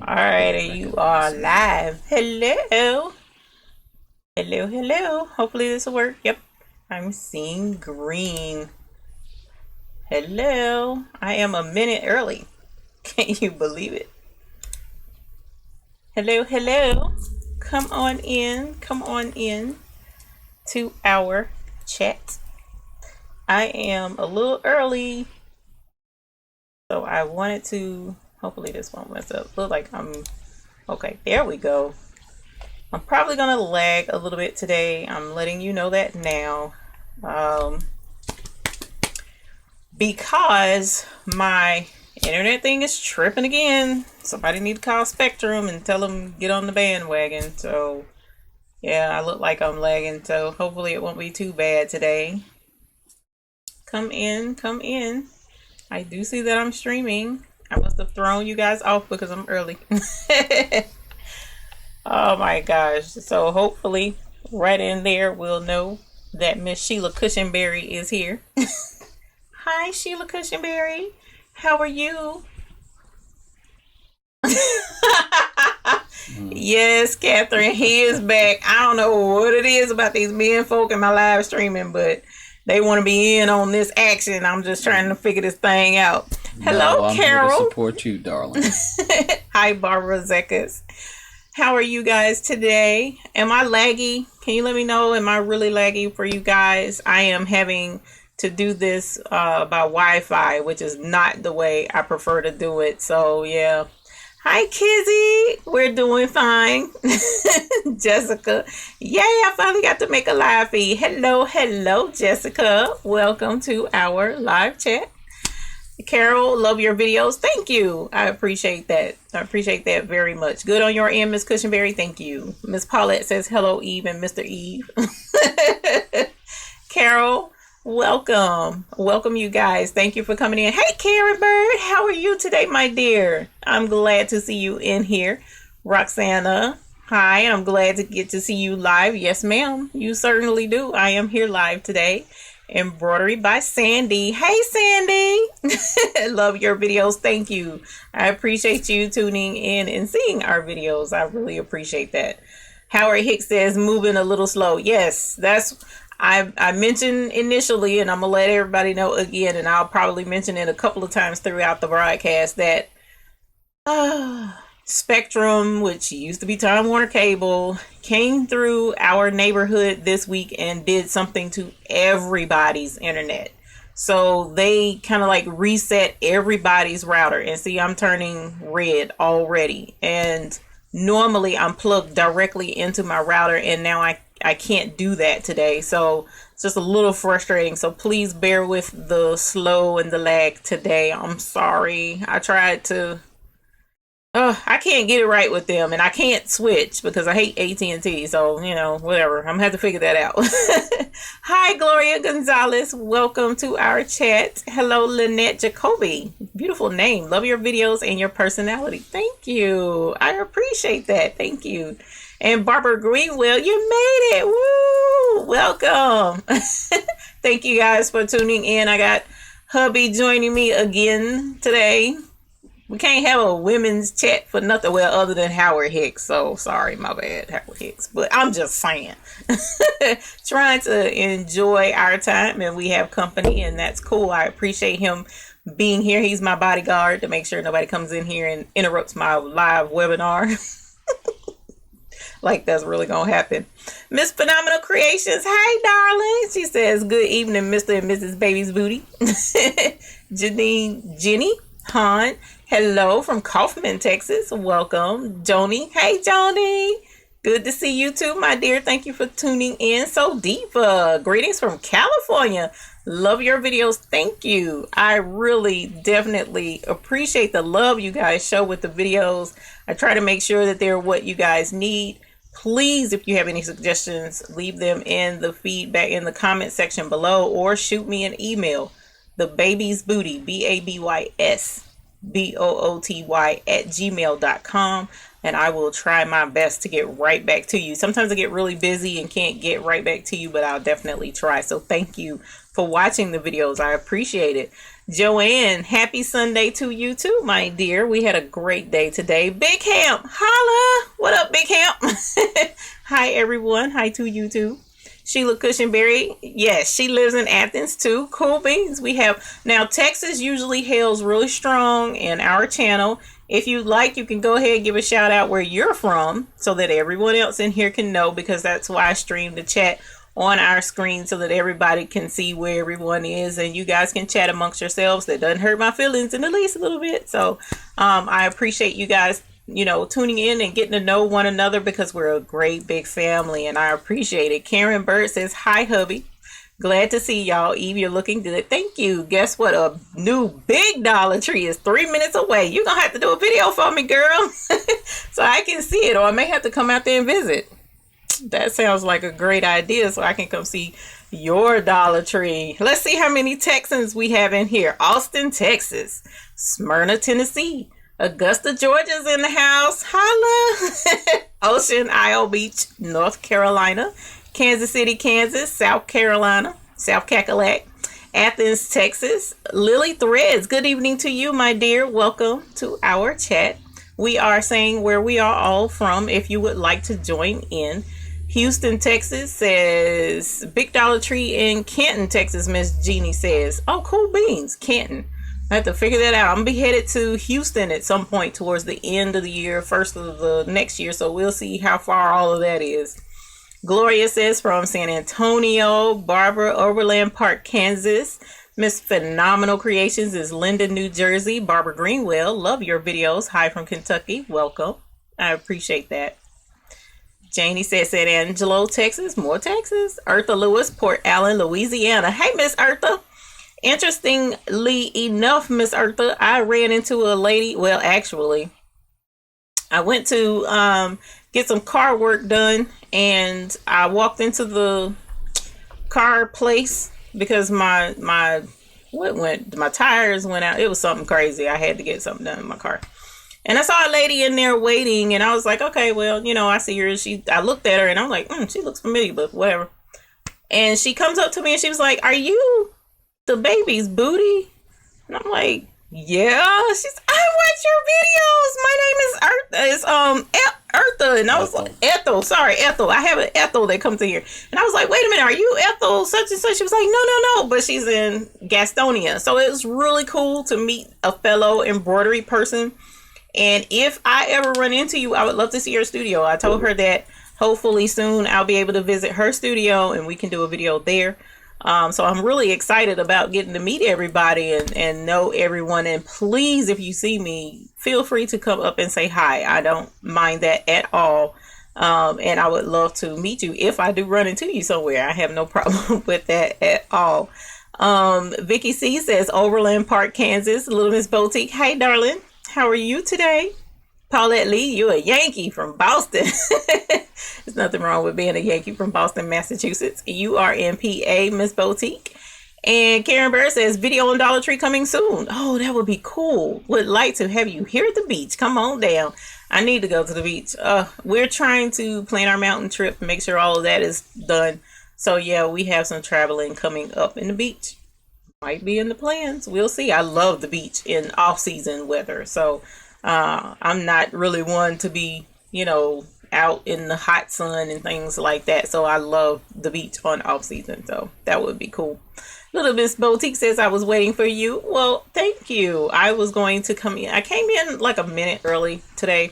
All right, and you are live. Hello. Hello, hello. Hopefully this will work. Yep. I'm seeing green. Hello. I am a minute early. Can you believe it? Hello, hello. Come on in. Come on in to our chat. I am a little early, so I wanted to. Hopefully this won't mess up. Look like I'm okay. There we go. I'm probably gonna lag a little bit today. I'm letting you know that now. Um, because my internet thing is tripping again. Somebody need to call Spectrum and tell them get on the bandwagon. So yeah, I look like I'm lagging. So hopefully it won't be too bad today. Come in, come in. I do see that I'm streaming. I must have thrown you guys off because I'm early. Oh my gosh. So hopefully right in there we'll know that Miss Sheila Cushionberry is here. Hi Sheila Cushionberry. How are you? Yes, Catherine, he is back. I don't know what it is about these men folk in my live streaming, but they want to be in on this action. I'm just trying to figure this thing out. Hello, No, I'm Carol. here to support you, darling. Hi, Barbara Zekas. How are you guys today? Am I laggy? Can you let me know? Am I really laggy for you guys? I am having to do this by Wi-Fi, which is not the way I prefer to do it. So yeah. Hi, Kizzy. We're doing fine. Jessica. Yay, I finally got to make a live feed. Hello, hello, Jessica. Welcome to our live chat. Carol, love your videos. Thank you. I appreciate that. I appreciate that very much. Good on your end, Miss Cushionberry. Thank you. Miss Paulette says hello, Eve and Mr. Eve. Carol, welcome. Welcome, you guys. Thank you for coming in. Hey, Karen Bird. How are you today, my dear? I'm glad to see you in here. Roxana, hi. I'm glad to get to see you live. Yes, ma'am. You certainly do. I am here live today. Embroidery by Sandy. Hey, Sandy. Love your videos. Thank you. I appreciate you tuning in and seeing our videos. I really appreciate that. Howard Hicks says moving a little slow. Yes, that's I mentioned initially, and I'm gonna let everybody know again, and I'll probably mention it a couple of times throughout the broadcast that Spectrum, which used to be Time Warner Cable, came through our neighborhood this week and did something to everybody's internet. So they kind of like reset everybody's router. And see, I'm turning red already. And normally I'm plugged directly into my router, and now I can't do that today. So it's just a little frustrating. So please bear with the slow and the lag today. I'm sorry. I tried to I can't get it right with them, and I can't switch because I hate AT&T. So whatever. I'm gonna have to figure that out. Hi, Gloria Gonzalez. Welcome to our chat. Hello, Lynette Jacoby. Beautiful name. Love your videos and your personality. Thank you. I appreciate that. Thank you. And Barbara Greenwell, you made it. Woo! Welcome. Thank you guys for tuning in. I got hubby joining me again today. We can't have a women's chat for nothing, well, other than Howard Hicks. So sorry, my bad, Howard Hicks. But I'm just saying, trying to enjoy our time, and we have company, and that's cool. I appreciate him being here. He's my bodyguard to make sure nobody comes in here and interrupts my live webinar. Like that's really gonna happen. Miss Phenomenal Creations, hey darling. She says, good evening, Mr. and Mrs. Baby's Booty. Jenny Han, hello from Kaufman, Texas. Welcome. Joni, hey Joni. Good to see you too, my dear. Thank you for tuning in. So Diva, greetings from California. Love your videos. Thank you. I really definitely appreciate the love you guys show with the videos. I try to make sure that they're what you guys need. Please, if you have any suggestions, leave them in the feedback in the comment section below, or shoot me an email. The Baby's Booty, BABYS booty@gmail.com, and I will try my best to get right back to you. Sometimes I get really busy and can't get right back to you, but I'll definitely try. So thank you for watching the videos. I appreciate it. Joanne, happy Sunday to you too, my dear. We had a great day today. Big Hamp, holla. What up, Big Hamp? Hi, everyone. Hi to you too. Sheila Cushionberry, yes, she lives in Athens too. Cool beans. We have now Texas usually hails really strong in our channel. If you'd like, you can go ahead and give a shout out where you're from so that everyone else in here can know, because that's why I stream the chat on our screen so that everybody can see where everyone is and you guys can chat amongst yourselves. That doesn't hurt my feelings in the least a little bit. So I appreciate you guys, you know, tuning in and getting to know one another, because we're a great big family and I appreciate it. Karen Bird says, hi, hubby. Glad to see y'all. Eve, you're looking good. Thank you. Guess what? A new big Dollar Tree is 3 minutes away. You're going to have to do a video for me, girl, so I can see it, or I may have to come out there and visit. That sounds like a great idea, so I can come see your Dollar Tree. Let's see how many Texans we have in here. Austin, Texas. Smyrna, Tennessee. Augusta, Georgia's in the house. Holla. Ocean Isle Beach, North Carolina. Kansas City, Kansas. South Carolina. South Cackalack. Athens, Texas. Lily Threads, good evening to you, my dear. Welcome to our chat. We are saying where we are all from if you would like to join in. Houston, Texas says Big Dollar Tree in Canton, Texas, Miss Jeannie says. Oh, cool beans, Canton. I have to figure that out. I'm gonna be headed to Houston at some point towards the end of the year, first of the next year, so we'll see how far all of that is. Gloria says from San Antonio. Barbara, Overland Park, Kansas. Miss Phenomenal Creations is Linden, New Jersey. Barbara Greenwell, love your videos. Hi from Kentucky. Welcome. I appreciate that. Janie says San Angelo, Texas. More Texas. Eartha Lewis, Port Allen, Louisiana. Hey, Miss Eartha. Interestingly enough, Miss Eartha, I ran into a lady. Well, actually, I went to get some car work done, and I walked into the car place because my tires went out. It was something crazy. I had to get something done in my car. And I saw a lady in there waiting, and I was like, okay, well, you know, I see her. I looked at her, and I'm like, she looks familiar, but whatever. And she comes up to me, and she was like, are you the baby's booty? And I'm like, yeah. She's, I watch your videos. My name is Eartha. It's Eartha, and I was like, Ethel. Sorry, Ethel. I have an Ethel that comes in here, and I was like, wait a minute, are you Ethel such and such? She was like, no, but she's in Gastonia. So it was really cool to meet a fellow embroidery person. And if I ever run into you, I would love to see your studio. I told her that hopefully soon I'll be able to visit her studio and we can do a video there. So I'm really excited about getting to meet everybody and know everyone. And please, if you see me, feel free to come up and say hi. I don't mind that at all. And I would love to meet you if I do run into you somewhere. I have no problem with that at all. Vicky C says Overland Park, Kansas. Little Miss Boutique. Hey, darling. How are you today? Paulette Lee, you a Yankee from Boston. There's nothing wrong with being a Yankee from Boston, Massachusetts. You are in PA, Miss Boutique. And Karen Bird says, video on Dollar Tree coming soon. Oh, that would be cool. Would like to have you here at the beach. Come on down. I need to go to the beach. We're trying to plan our mountain trip and make sure all of that is done. So yeah, we have some traveling coming up in the beach. Might be in the plans. We'll see. I love the beach in off-season weather. So I'm not really one to be, you know, out in the hot sun and things like that. So I love the beach on off-season. So that would be cool. Little Miss Boutique says, I was waiting for you. Well, thank you. I was going to come in. I came in like a minute early today.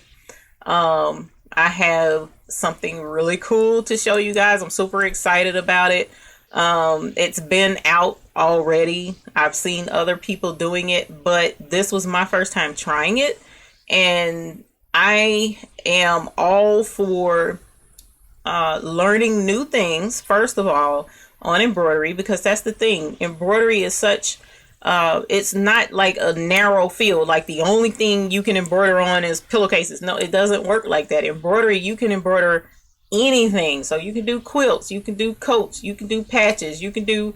I have something really cool to show you guys. I'm super excited about it. It's been out already. I've seen other people doing it, but this was my first time trying it, and I am all for learning new things, first of all, on embroidery, because that's the thing. Embroidery is such it's not like a narrow field, like the only thing you can embroider on is pillowcases. No, it doesn't work like that. Embroidery, you can embroider anything. So you can do quilts, you can do coats, you can do patches, you can do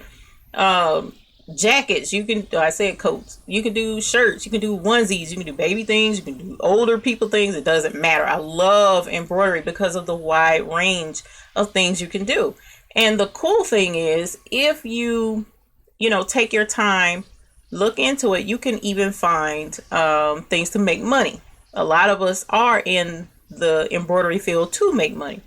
jackets, you can, I said coats, you can do shirts, you can do onesies, you can do baby things, you can do older people things. It doesn't matter. I love embroidery because of the wide range of things you can do. And the cool thing is, if you take your time, look into it, you can even find things to make money. A lot of us are in the embroidery field to make money.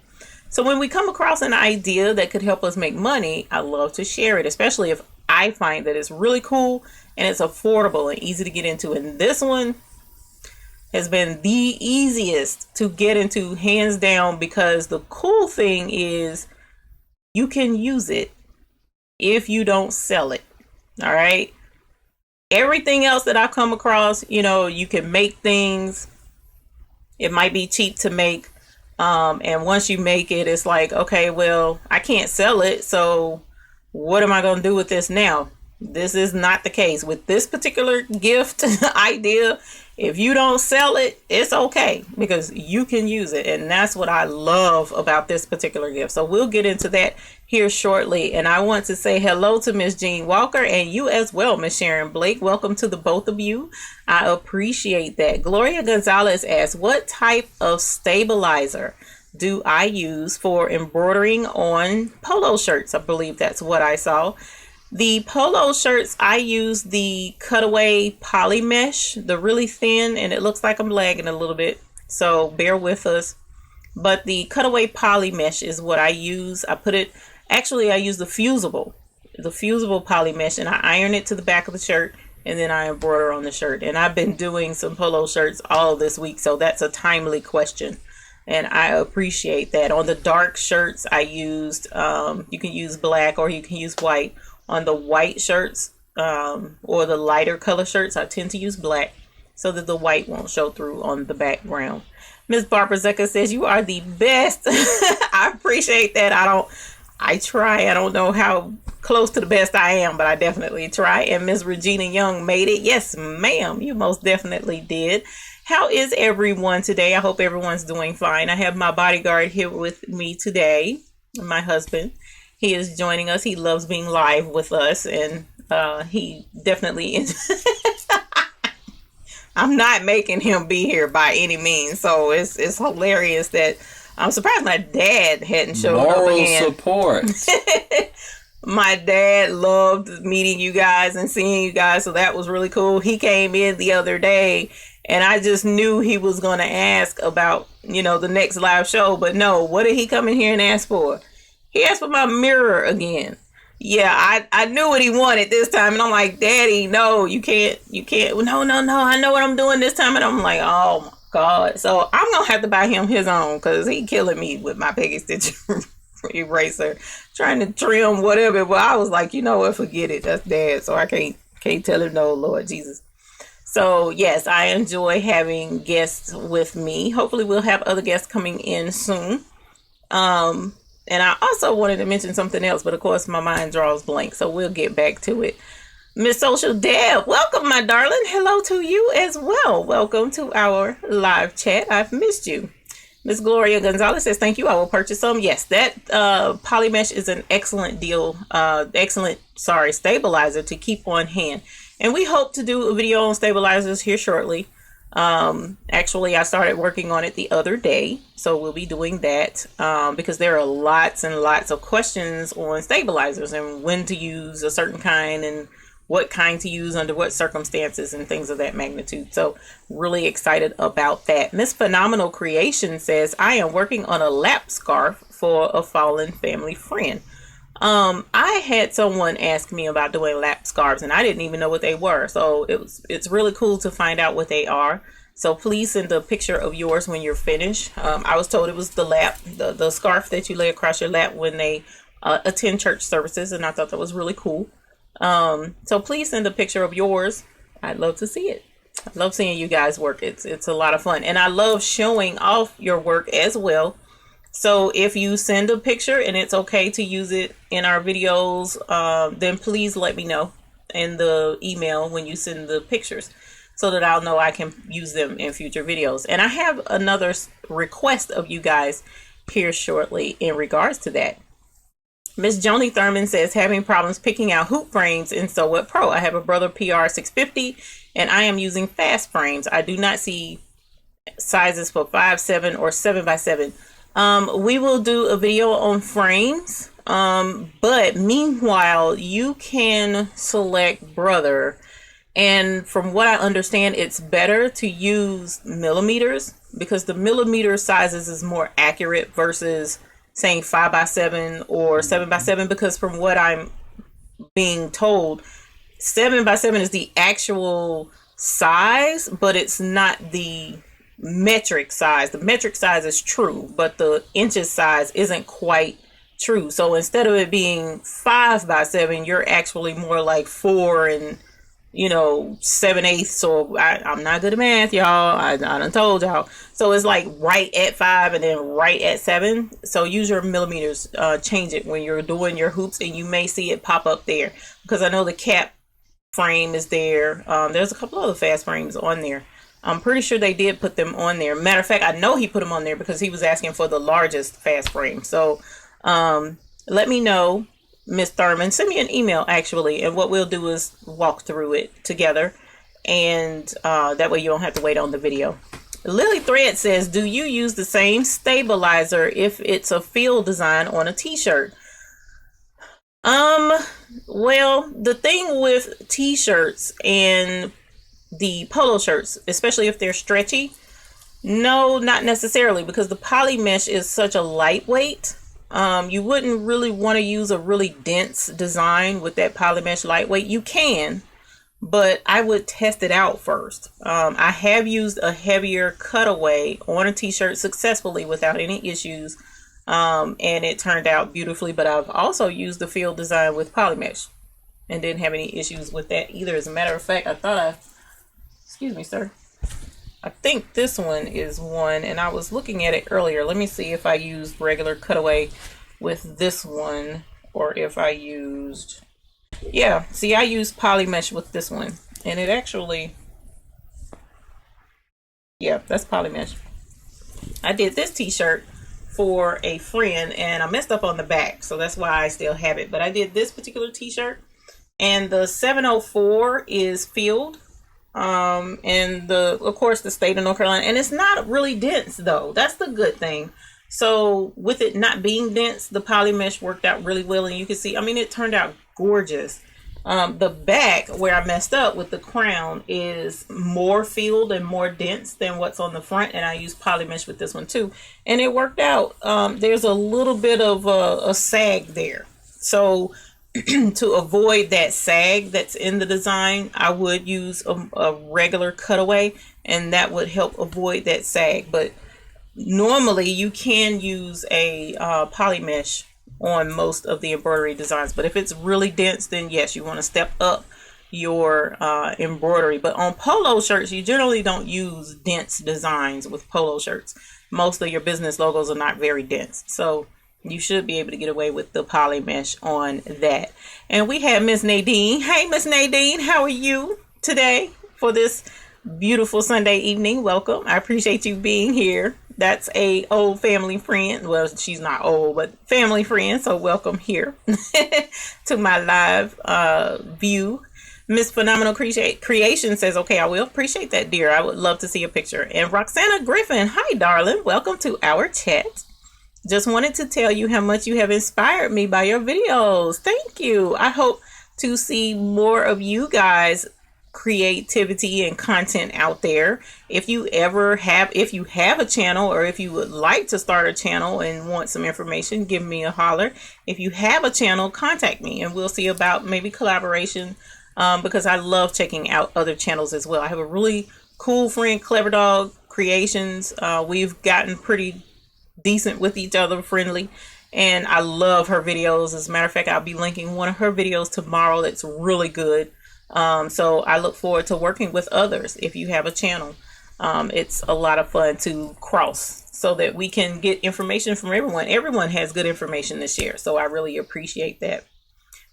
So when we come across an idea that could help us make money, I love to share it, especially if I find that it's really cool and it's affordable and easy to get into. And this one has been the easiest to get into, hands down, because the cool thing is you can use it if you don't sell it. All right. Everything else that I've come across, you can make things. It might be cheap to make. And once you make it, it's like, okay, well, I can't sell it. So what am I going to do with this now? This is not the case with this particular gift idea. If you don't sell it, it's okay, because you can use it. And that's what I love about this particular gift. So we'll get into that here shortly. And I want to say hello to Miss Jean Walker, and you as well, Miss Sharon Blake. Welcome to the both of you. I appreciate that. Gloria Gonzalez asks, what type of stabilizer do I use for embroidering on polo shirts? I believe that's what I saw. The polo shirts, I use the cutaway poly mesh, the really thin, and it looks like I'm lagging a little bit, so bear with us. But the cutaway poly mesh is what I use. I use the fusible poly mesh, and I iron it to the back of the shirt, and then I embroider on the shirt. And I've been doing some polo shirts all this week, so that's a timely question, and I appreciate that. On the dark shirts, I used, you can use black or you can use white. On the white shirts, or the lighter color shirts, I tend to use black so that the white won't show through on the background. Miss Barbara Zecca says, you are the best. I appreciate that. I try. I don't know how close to the best I am, but I definitely try. And Miss Regina Young made it. Yes, ma'am. You most definitely did. How is everyone today? I hope everyone's doing fine. I have my bodyguard here with me today, my husband. He is joining us. He loves being live with us, and he definitely I'm not making him be here by any means, so it's hilarious that I'm surprised my dad hadn't showed up again. Moral support. My dad loved meeting you guys and seeing you guys, so that was really cool. He came in the other day, and I just knew he was going to ask about, the next live show, but no, what did he come in here and ask for? He asked for my mirror again. Yeah, I knew what he wanted this time. And I'm like, Daddy, no, you can't. No, I know what I'm doing this time. And I'm like, oh, my God. So I'm going to have to buy him his own, because he killing me with my Peggy Stitch eraser, trying to trim whatever. Well, I was like, you know what, forget it. That's Dad. So I can't tell him no, Lord Jesus. So, yes, I enjoy having guests with me. Hopefully we'll have other guests coming in soon. And I also wanted to mention something else, but of course my mind draws blank, so we'll get back to it. Miss Social Deb, welcome, my darling. Hello to you as well. Welcome to our live chat. I've missed you. Miss Gloria Gonzalez says, thank you. I will purchase some. Yes, that poly mesh is an excellent deal. Stabilizer to keep on hand. And we hope to do a video on stabilizers here shortly. Actually, I started working on it the other day, so we'll be doing that, because there are lots and lots of questions on stabilizers and when to use a certain kind and what kind to use under what circumstances and things of that magnitude. So really excited about that. Miss Phenomenal Creation says, I am working on a lap scarf for a fallen family friend. I had someone ask me about doing lap scarves, and I didn't even know what they were. So it's really cool to find out what they are. So please send a picture of yours when you're finished. I was told it was the lap, the scarf that you lay across your lap when they attend church services, and I thought that was really cool. So please send a picture of yours. I'd love to see it. I love seeing you guys work. It's a lot of fun, and I love showing off your work as well. So if you send a picture and it's okay to use it in our videos, then please let me know in the email when you send the pictures, so that I'll know I can use them in future videos. And I have another request of you guys here shortly in regards to that. Miss Joni Thurman says, having problems picking out hoop frames in Sew What Pro. I have a Brother PR 650 and I am using fast frames. I do not see sizes for 5/7 or 7x7. We will do a video on frames. But meanwhile, you can select Brother. And from what I understand, it's better to use millimeters because the millimeter sizes is more accurate versus saying 5x7 or 7x7, because from what I'm being told, 7x7 is the actual size, but it's not the metric size. The metric size is true, but the inches size isn't quite true. So instead of it being 5x7, you're actually more like 4 and 7/8. So I'm not good at math, y'all. I done told y'all. So it's like right at 5 and then right at 7. So use your millimeters. Change it when you're doing your hoops, and you may see it pop up there because I know the cap frame is there. There's a couple other fast frames on there. I'm pretty sure they did put them on there. Matter of fact, I know he put them on there because he was asking for the largest fast frame. So let me know, Miss Thurman. Send me an email actually, and what we'll do is walk through it together, and that way you don't have to wait on the video. Lily Thread says, do you use the same stabilizer if it's a field design on a t-shirt? Well, the thing with t-shirts and the polo shirts, especially if they're stretchy, no, not necessarily, because the poly mesh is such a lightweight. You wouldn't really want to use a really dense design with that poly mesh lightweight. You can, but I would test it out first. I have used a heavier cutaway on a t-shirt successfully without any issues, and it turned out beautifully. But I've also used the field design with poly mesh and didn't have any issues with that either. As a matter of fact, excuse me, sir. I think this one is one, and I was looking at it earlier. Let me see if I used regular cutaway with this one, or if I used, yeah, see, I used poly mesh with this one, and it actually, yeah, that's poly mesh. I did this t-shirt for a friend, and I messed up on the back, so that's why I still have it. But I did this particular t-shirt, and the 704 is field. And of course the state of North Carolina, and it's not really dense though. That's the good thing. So with it not being dense, the poly mesh worked out really well, and you can see, I mean, it turned out gorgeous. The back where I messed up with the crown is more field and more dense than what's on the front, and I used poly mesh with this one too, and it worked out. There's a little bit of a sag there, so to avoid that sag that's in the design, I would use a regular cutaway, and that would help avoid that sag. But normally you can use a poly mesh on most of the embroidery designs, but if it's really dense, then yes, you want to step up your embroidery. But on polo shirts, you generally don't use dense designs with polo shirts. Most of your business logos are not very dense, so you should be able to get away with the poly mesh on that. And we have Miss Nadine. Hey, Miss Nadine, how are you today for this beautiful Sunday evening? Welcome. I appreciate you being here. That's a old family friend. Well, she's not old, but family friend. So welcome here to my live view. Miss Phenomenal Creation says, okay, I will appreciate that, dear. I would love to see a picture. And Roxana Griffin, hi, darling. Welcome to our chat. Just wanted to tell you how much you have inspired me by your videos. Thank you. I hope to see more of you guys' creativity and content out there. If you have a channel, or if you would like to start a channel and want some information, give me a holler. If you have a channel, contact me and we'll see about maybe collaboration, because I love checking out other channels as well. I have a really cool friend, Clever Dog Creations. We've gotten pretty decent with each other, friendly, and I love her videos. As a matter of fact, I'll be linking one of her videos tomorrow that's really good. So I look forward to working with others. If you have a channel, it's a lot of fun to cross so that we can get information from everyone. Everyone has good information to share, so I really appreciate that.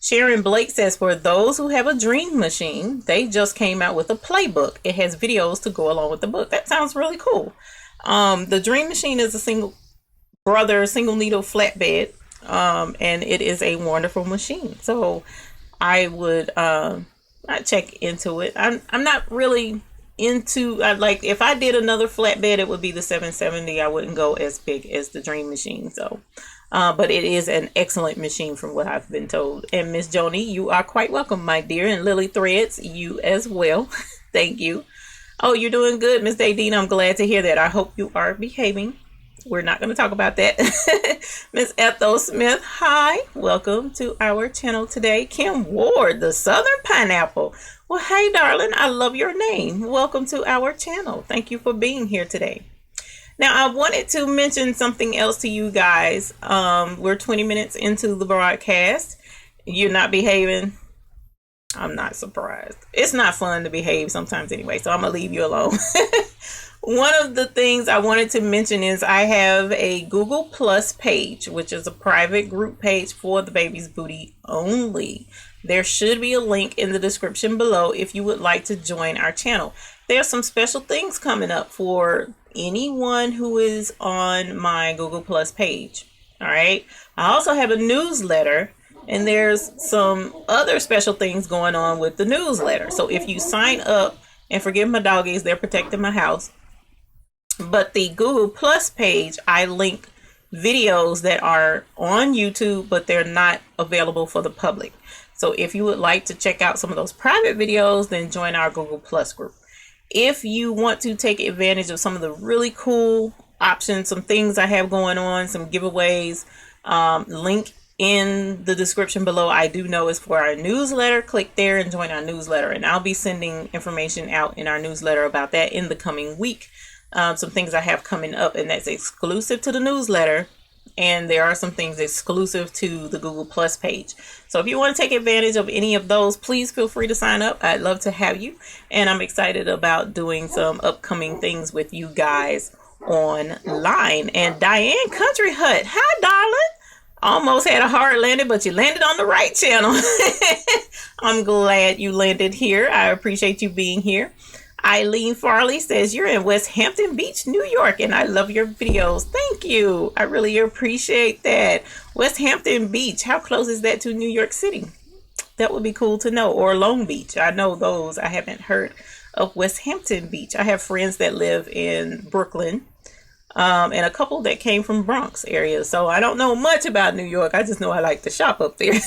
Sharon Blake says, for those who have a dream machine, they just came out with a playbook. It has videos to go along with the book. That sounds really cool. The dream machine is a single needle flatbed. And it is a wonderful machine. So I would not check into it. I'm not really into like if I did another flatbed, it would be the 770. I wouldn't go as big as the Dream Machine. So but it is an excellent machine from what I've been told. And Miss Joni, you are quite welcome, my dear. And Lily Threads, you as well. Thank you. Oh, you're doing good, Miss Dadine. I'm glad to hear that. I hope you are behaving. We're not going to talk about that. Miss Ethel Smith, hi. Welcome to our channel today. Kim Ward, the Southern Pineapple. Well, hey, darling. I love your name. Welcome to our channel. Thank you for being here today. Now, I wanted to mention something else to you guys. We're 20 minutes into the broadcast. You're not behaving. I'm not surprised. It's not fun to behave sometimes anyway, so I'm going to leave you alone. One of the things I wanted to mention is I have a Google Plus page, which is a private group page for the Baby's Booty only. There should be a link in the description below if you would like to join our channel. There are some special things coming up for anyone who is on my Google Plus page. All right. I also have a newsletter, and there's some other special things going on with the newsletter. So if you sign up, and forgive my doggies, they're protecting my house. But the Google Plus page, I link videos that are on YouTube, but they're not available for the public. So if you would like to check out some of those private videos, then join our Google Plus group. If you want to take advantage of some of the really cool options, some things I have going on, some giveaways, link in the description below. I do know is for our newsletter. Click there and join our newsletter. And I'll be sending information out in our newsletter about that in the coming week. Some things I have coming up, and that's exclusive to the newsletter. And there are some things exclusive to the Google Plus page. So if you want to take advantage of any of those, please feel free to sign up. I'd love to have you. And I'm excited about doing some upcoming things with you guys online. And Diane Country Hut, hi, darling. Almost had a hard landing, but you landed on the right channel. I'm glad you landed here. I appreciate you being here. Eileen Farley says you're in West Hampton Beach, New York, and I love your videos. Thank you. I really appreciate that. West Hampton Beach, how close is that to New York City? That would be cool to know. Or Long Beach. I know those. I haven't heard of West Hampton Beach. I have friends that live in Brooklyn, and a couple that came from Bronx area. So I don't know much about New York. I just know I like to shop up there.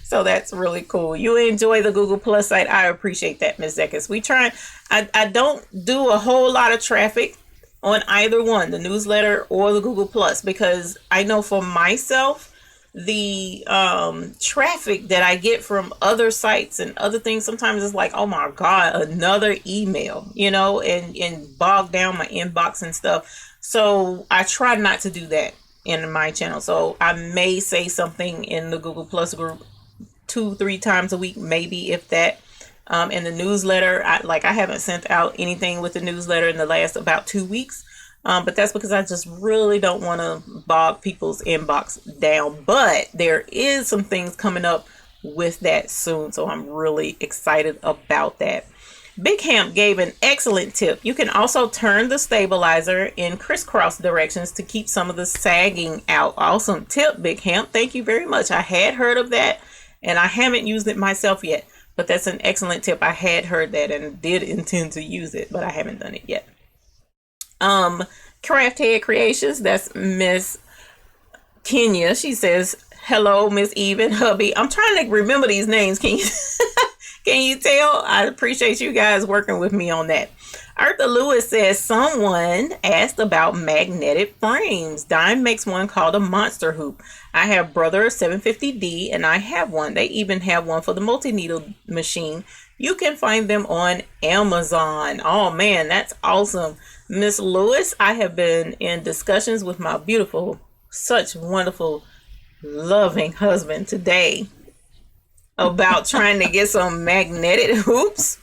So that's really cool. You enjoy the Google Plus site. I appreciate that, Ms. Zekis. We try. I don't do a whole lot of traffic on either one, the newsletter or the Google Plus, because I know for myself, the traffic that I get from other sites and other things, sometimes it's like, oh my God, another email, you know, and bog down my inbox and stuff. So I try not to do that in my channel. So I may say something in the Google Plus group 2-3 times a week, maybe, if that. In the newsletter, I haven't sent out anything with the newsletter in the last about 2 weeks, but that's because I just really don't want to bog people's inbox down. But there is some things coming up with that soon, so I'm really excited about that. Big Hamp gave an excellent tip. You can also turn the stabilizer in crisscross directions to keep some of the sagging out. Awesome tip, Big Hamp. Thank you very much. I had heard of that, and I haven't used it myself yet, but that's an excellent tip. I had heard that and did intend to use it, but I haven't done it yet. Craft Head Creations, that's Miss Kenya. She says, hello, Miss Even, hubby. I'm trying to remember these names. Can you tell? I appreciate you guys working with me on that. Arthur Lewis says, someone asked about magnetic frames. Dime makes one called a monster hoop. I have Brother 750D, and I have one. They even have one for the multi-needle machine. You can find them on Amazon. Oh man, that's awesome. Miss Lewis, I have been in discussions with my beautiful, such wonderful, loving husband today about trying to get some magnetic hoops.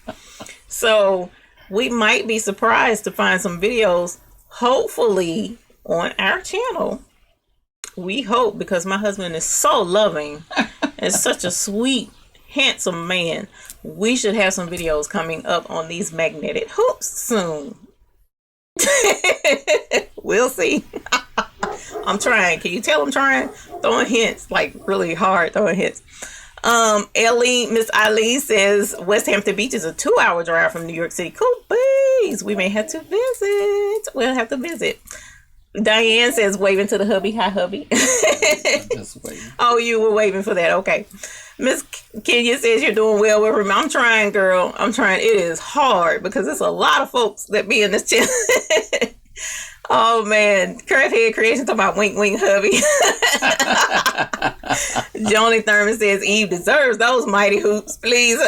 So we might be surprised to find some videos, hopefully, on our channel. We hope, because my husband is so loving and such a sweet, handsome man. We should have some videos coming up on these magnetic hoops soon. We'll see. I'm trying. Can you tell I'm trying? Throwing hints, like really hard throwing hints. Miss Eileen says West Hampton Beach is a 2-hour drive from New York City. Cool beans. We may have to visit. We'll have to visit. Diane says waving to the hubby. Hi, hubby. Just waiting. Oh, you were waving for that. Okay. Miss Kenya says you're doing well with him. I'm trying, girl. I'm trying. It is hard because it's a lot of folks that be in this channel. Oh, man. Curve Head Creation talking about wink, wink, hubby. Joni Thurman says Eve deserves those mighty hoops. Please.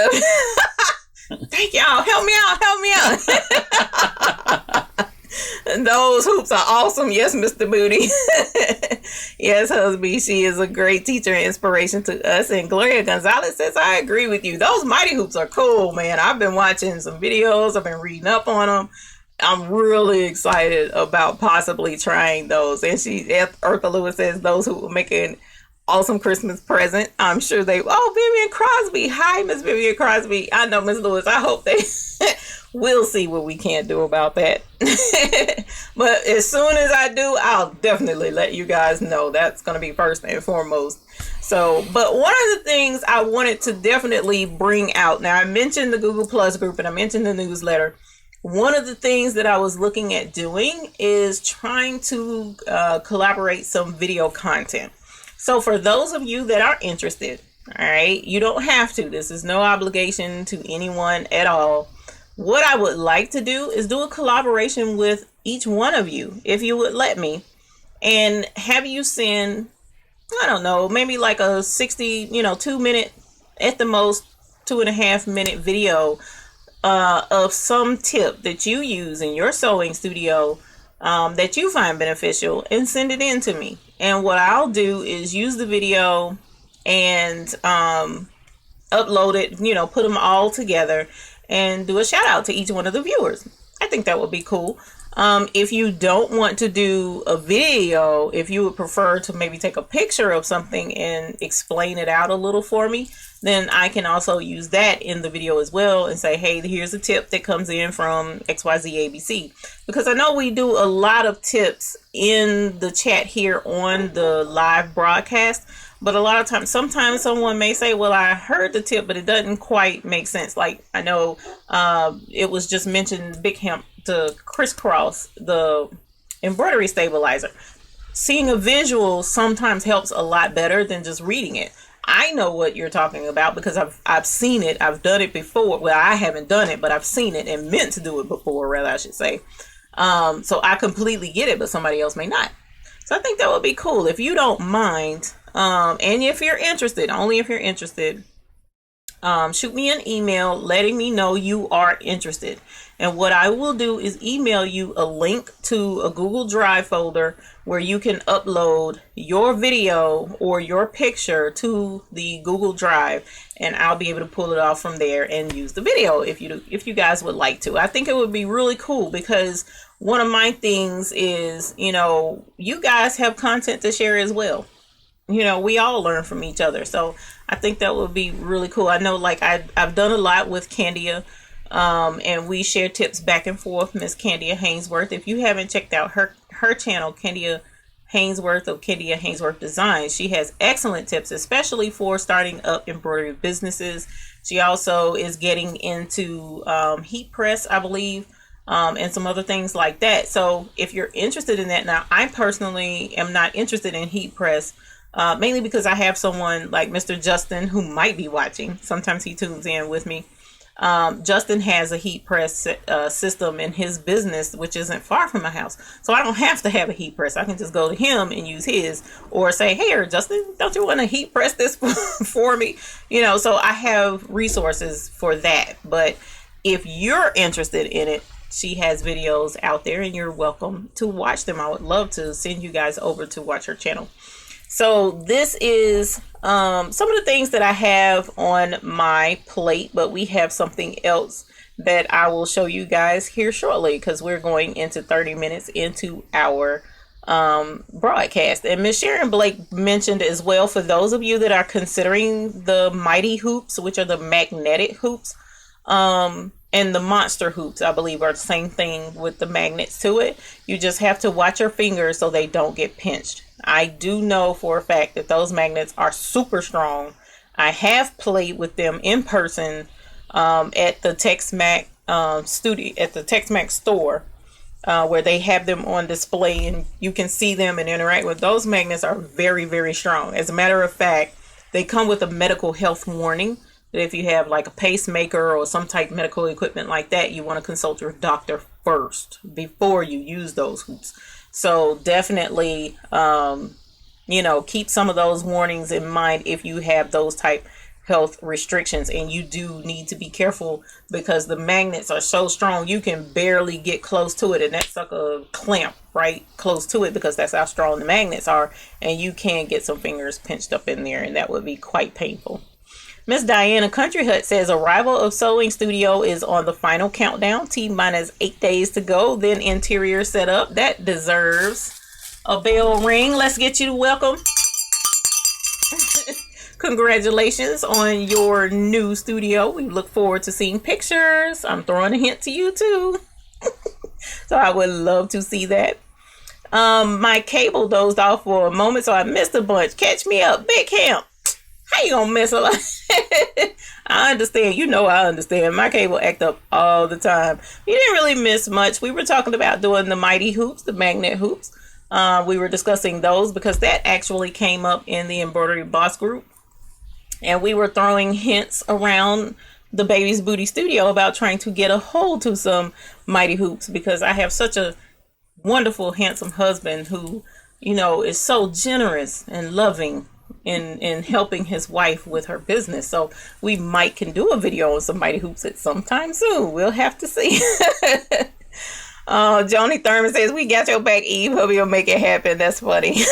Thank y'all. Help me out. Help me out. Those hoops are awesome. Yes, Mr. Booty. Yes, husband. She is a great teacher and inspiration to us. And Gloria Gonzalez says, I agree with you. Those mighty hoops are cool, man. I've been watching some videos. I've been reading up on them. I'm really excited about possibly trying those. And Eartha Lewis says those who will make an awesome Christmas present. I'm sure they, Vivian Crosby. Hi, Miss Vivian Crosby. I know, Miss Lewis. I hope they we'll see what we can do about that. But as soon as I do, I'll definitely let you guys know. That's going to be first and foremost. So, but one of the things I wanted to definitely bring out, now I mentioned the Google Plus group and I mentioned the newsletter. One of the things that I was looking at doing is trying to collaborate some video content. So for those of you that are interested, all right, you don't have to. This is no obligation to anyone at all. What I would like to do is do a collaboration with each one of you, if you would let me, and have you send, I don't know, maybe like a 60, 2-minute, at the most 2.5-minute video of some tip that you use in your sewing studio that you find beneficial, and send it in to me. And what I'll do is use the video and upload it, put them all together and do a shout out to each one of the viewers. I think that would be cool. If you don't want to do a video, if you would prefer to maybe take a picture of something and explain it out a little for me, then I can also use that in the video as well and say, hey, here's a tip that comes in from XYZ ABC. Because I know we do a lot of tips in the chat here on the live broadcast, but a lot of times, sometimes someone may say, well, I heard the tip, but it doesn't quite make sense. Like I know it was just mentioned Big Hemp to crisscross the embroidery stabilizer. Seeing a visual sometimes helps a lot better than just reading it. I know what you're talking about because I've seen it. I've done it before. Well, I haven't done it, but I've seen it and meant to do it before, rather, I should say. So I completely get it, but somebody else may not. So I think that would be cool if you don't mind. And if you're interested, only if you're interested, shoot me an email letting me know you are interested. And what I will do is email you a link to a Google Drive folder where you can upload your video or your picture to the Google Drive, and I'll be able to pull it off from there and use the video if you guys would like to. I think it would be really cool because one of my things is, you guys have content to share as well. We all learn from each other. So I think that would be really cool. I know, like, I've done a lot with Candia, and we share tips back and forth. Miss Candia Hainsworth. If you haven't checked out her channel, Candia Hainsworth of Candia Hainsworth Designs, she has excellent tips, especially for starting up embroidery businesses. She also is getting into heat press, I believe, and some other things like that. So if you're interested in that, now I personally am not interested in heat press. Mainly because I have someone like Mr. Justin who might be watching. Sometimes he tunes in with me. Justin has a heat press system in his business, which isn't far from my house. So I don't have to have a heat press. I can just go to him and use his, or say, hey, Justin, don't you want to heat press this for me? So I have resources for that. But if you're interested in it, she has videos out there and you're welcome to watch them. I would love to send you guys over to watch her channel. So this is some of the things that I have on my plate, but we have something else that I will show you guys here shortly because we're going into 30 minutes into our broadcast. And Miss Sharon Blake mentioned as well, for those of you that are considering the mighty hoops, which are the magnetic hoops, and the monster hoops, I believe, are the same thing with the magnets to it. You just have to watch your fingers so they don't get pinched. I do know for a fact that those magnets are super strong. I have played with them in person at the Tex-Mex studio, at the Tex-Mex store, where they have them on display and you can see them and interact with. Those magnets are very, very strong. As a matter of fact, they come with a medical health warning that if you have like a pacemaker or some type of medical equipment like that, you want to consult your doctor first before you use those hoops. So definitely, keep some of those warnings in mind if you have those type health restrictions, and you do need to be careful because the magnets are so strong you can barely get close to it, and that sucker clamp right close to it because that's how strong the magnets are, and you can get some fingers pinched up in there, and that would be quite painful. Miss Diana Country Hut says arrival of sewing studio is on the final countdown. T-minus 8 days to go. Then interior setup. That deserves a bell ring. Let's get you to welcome. Congratulations on your new studio. We look forward to seeing pictures. I'm throwing a hint to you too. So I would love to see that. My cable dozed off for a moment, so I missed a bunch. Catch me up, Big Camp. How you gonna miss a lot? I understand. I understand. My cable act up all the time. You didn't really miss much. We were talking about doing the mighty hoops, the magnet hoops. We were discussing those because that actually came up in the Embroidery Boss group. And we were throwing hints around the Baby's Booty Studio about trying to get a hold to some mighty hoops because I have such a wonderful, handsome husband who, is so generous and loving in helping his wife with her business. So we can do a video on some mighty hoops at some time soon. We'll have to see. Joni Thurman says, we got your back, Eve. Hubby will make it happen. That's funny.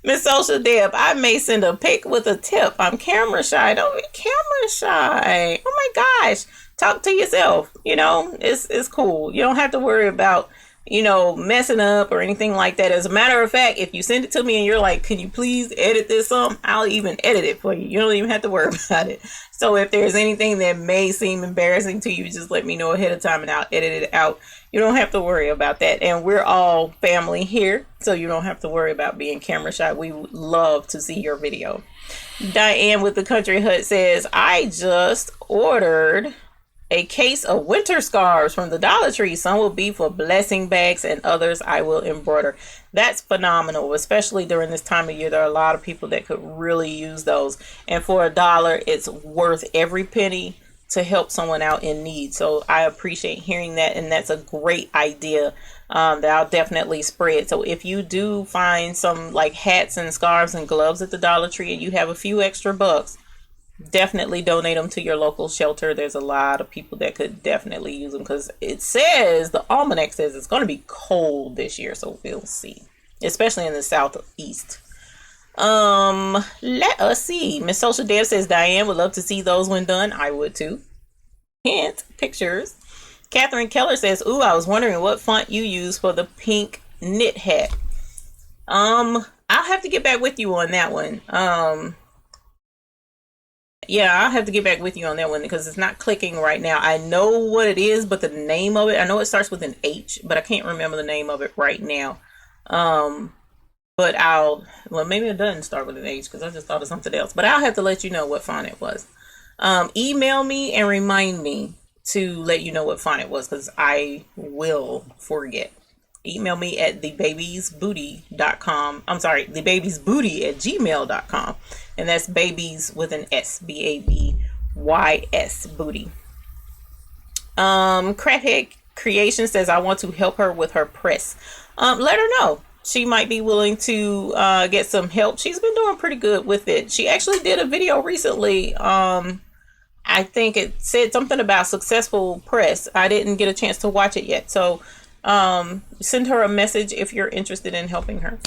Miss Social Deb, I may send a pic with a tip. I'm camera shy. Don't be camera shy. Oh my gosh. Talk to yourself. It's cool. You don't have to worry about, messing up or anything like that. As a matter of fact, if you send it to me and you're like, can you please edit this some? I'll even edit it for you. You don't even have to worry about it. So if there's anything that may seem embarrassing to you, just let me know ahead of time and I'll edit it out. You don't have to worry about that. And we're all family here, so you don't have to worry about being camera shy. We would love to see your video. Diane with the Country Hut says, I just ordered a case of winter scarves from the Dollar Tree. Some will be for blessing bags and others I will embroider. That's phenomenal, especially during this time of year. There are a lot of people that could really use those. And for $1, it's worth every penny to help someone out in need. So I appreciate hearing that. And that's a great idea that I'll definitely spread. So if you do find some like hats and scarves and gloves at the Dollar Tree and you have a few extra bucks, definitely donate them to your local shelter. There's a lot of people that could definitely use them because it says, the almanac says it's going to be cold this year. So we'll see, especially in the southeast. Let us see. Miss Social Dev says Diane would love to see those when done. I would too. Hint, pictures. Catherine Keller says, ooh, I was wondering what font you use for the pink knit hat. I'll have to get back with you on that one. Yeah, I'll have to get back with you on that one because it's not clicking right now. I know what it is, but the name of it, I know it starts with an H, but I can't remember the name of it right now. But maybe it doesn't start with an H because I just thought of something else. But I'll have to let you know what font it was. Email me and remind me to let you know what font it was because I will forget. Email me at thebabiesbooty.com. I'm sorry, thebabiesbooty@gmail.com. And that's babies with an S, BABYS, booty. Crackhead Creation says, I want to help her with her press. Let her know. She might be willing to get some help. She's been doing pretty good with it. She actually did a video recently. I think it said something about successful press. I didn't get a chance to watch it yet. So send her a message if you're interested in helping her.